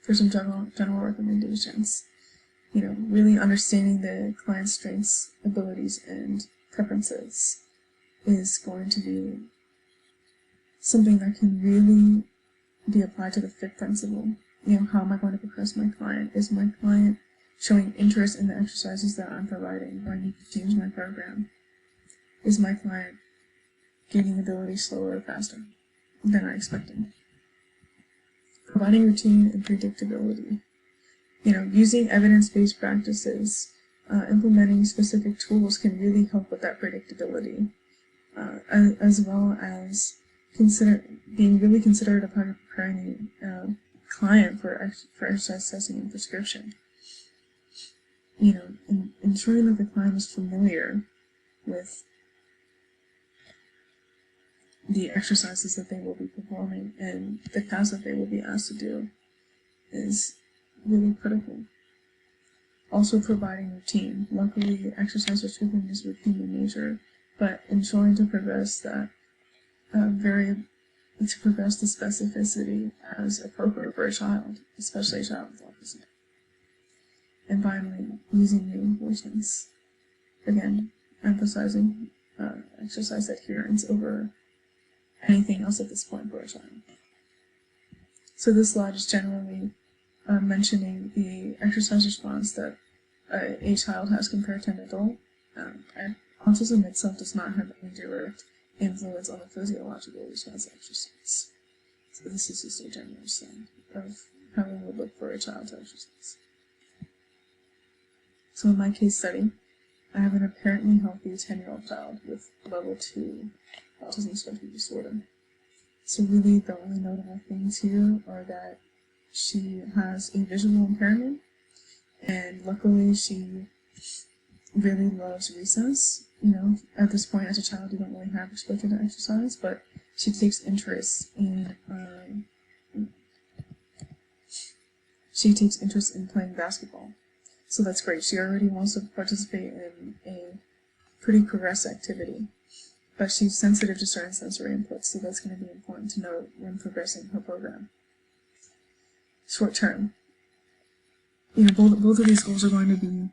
for some general recommendations. Really understanding the client's strengths, abilities, and preferences is going to be something that can really be applied to the fit principle. How am I going to progress my client? Is my client showing interest in the exercises that I'm providing, or I need to change my program? Is my client gaining ability slower or faster than I expected? Providing routine and predictability. Using evidence-based practices, implementing specific tools can really help with that predictability, as well as being really considerate of preparing a client for exercise testing and prescription. Ensuring that the client is familiar with the exercises that they will be performing and the tasks that they will be asked to do is really critical. Also providing routine. Luckily, exercise restriction is routine in nature, but ensuring to progress that to progress the specificity as appropriate for a child, especially a child with autism. And finally, using reinforcements. Again, emphasizing exercise adherence over anything else at this point for a child. So this slide is generally mentioning the exercise response that a child has compared to an adult. Autism itself does not have any direct influence on the physiological response to exercise. So this is just a general sense of how we would look for a child to exercise. So in my case study, I have an apparently healthy 10-year-old child with level 2 autism spectrum disorder. So really the only notable things here are that she has a visual impairment, and luckily she really loves recess. At this point as a child you don't really have exposure to exercise, but she takes interest in playing basketball. So that's great. She already wants to participate in a pretty progressive activity, but she's sensitive to certain sensory inputs, so that's going to be important to note when progressing her program. Short term. Both of these goals are going to be,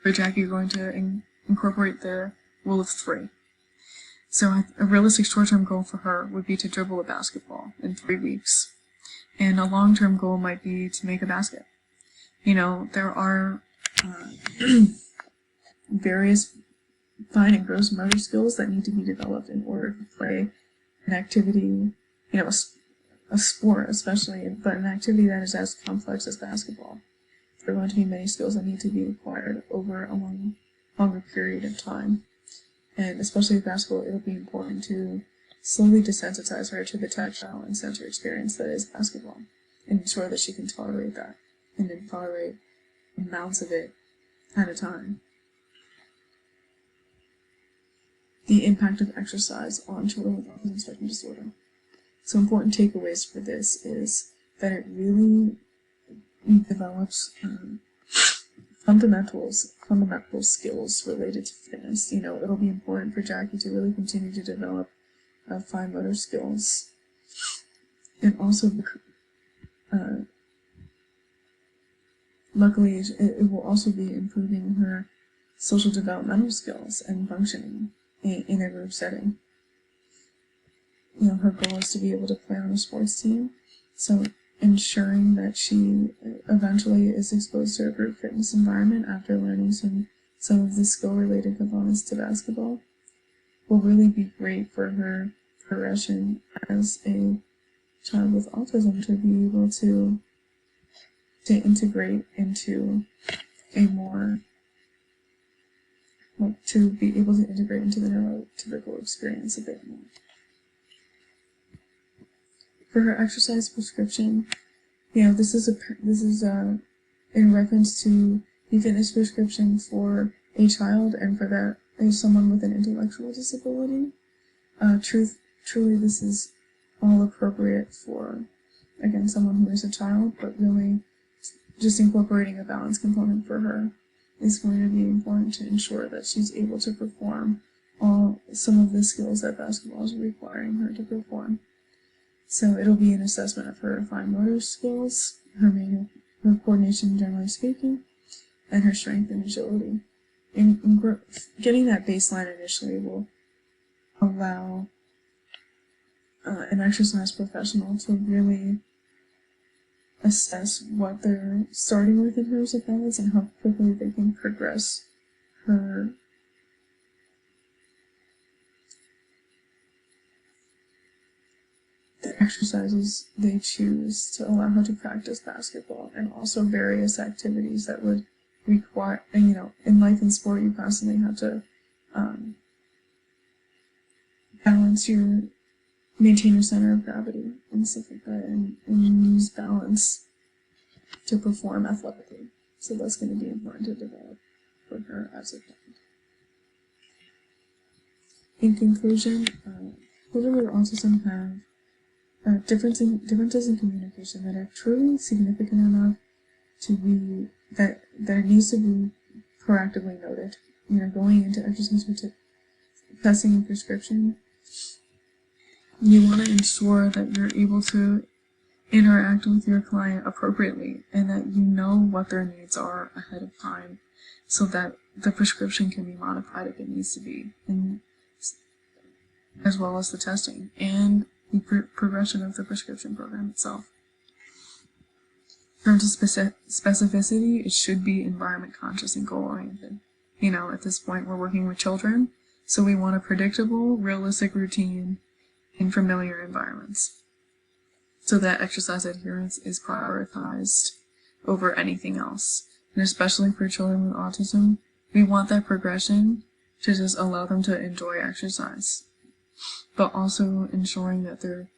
for Jackie, you're going to incorporate the rule of 3. So a realistic short-term goal for her would be to dribble a basketball in 3 weeks. And a long-term goal might be to make a basket. There are various fine and gross motor skills that need to be developed in order to play an activity, a sport especially, but an activity that is as complex as basketball. There are going to be many skills that need to be acquired over a longer period of time. And especially with basketball, it'll be important to slowly desensitize her to the tactile and sensory experience that is basketball, and ensure that she can tolerate that, and then tolerate amounts of it at a time. The impact of exercise on children with autism spectrum disorder. So important takeaways for this is that it really develops fundamental skills related to fitness. It'll be important for Jackie to really continue to develop fine motor skills, and also luckily it will also be improving her social developmental skills and functioning in a group setting. Her goal is to be able to play on a sports team, so ensuring that she eventually is exposed to a group fitness environment after learning some of the skill-related components to basketball will really be great for her progression as a child with autism, to be able to integrate into the neurotypical experience a bit more. For her exercise prescription, this is in reference to the fitness prescription for a child and for that someone with an intellectual disability. Truly, this is all appropriate for, again, someone who is a child, but really just incorporating a balance component for her is going to be important to ensure that she's able to perform some of the skills that basketball is requiring her to perform. So it'll be an assessment of her fine motor skills, her coordination, generally speaking, and her strength and agility. And getting that baseline initially will allow an exercise professional to really assess what they're starting with in terms of balance and how quickly they can progress her the exercises they choose to allow her to practice basketball, and also various activities that would require, and in life and sport you constantly have to balance maintain your center of gravity and stuff like that, and use balance to perform athletically. So that's going to be important to develop for her as a child. In conclusion, children with autism have differences in communication that are truly significant enough to be that it needs to be proactively noted. Going into exercise testing and prescription, you want to ensure that you're able to interact with your client appropriately and that you know what their needs are ahead of time, so that the prescription can be modified if it needs to be, and as well as the testing and the progression of the prescription program itself. In terms of specificity, it should be environment conscious and goal oriented. At this point we're working with children, so we want a predictable, realistic routine in familiar environments, so that exercise adherence is prioritized over anything else. And especially for children with autism, we want that progression to just allow them to enjoy exercise, but also ensuring that they're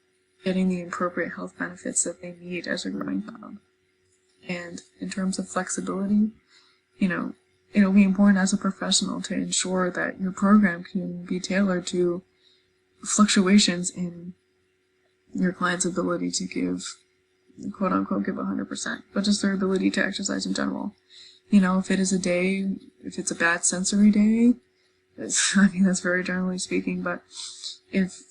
getting the appropriate health benefits that they need as a growing child. And in terms of flexibility, it'll be important as a professional to ensure that your program can be tailored to fluctuations in your client's ability to give, quote unquote, give 100%, but just their ability to exercise in general. If it is if it's a bad sensory day, that's very generally speaking, but if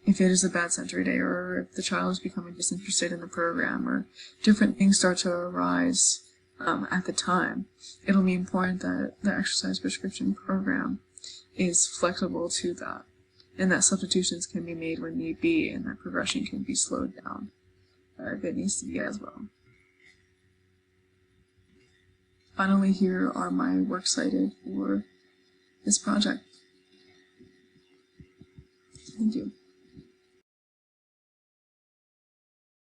it is a bad sensory day, or if the child is becoming disinterested in the program, or different things start to arise at the time, it'll be important that the exercise prescription program is flexible to that, and that substitutions can be made when need be, and that progression can be slowed down if it needs to be as well. Finally, here are my works cited for this project. Thank you.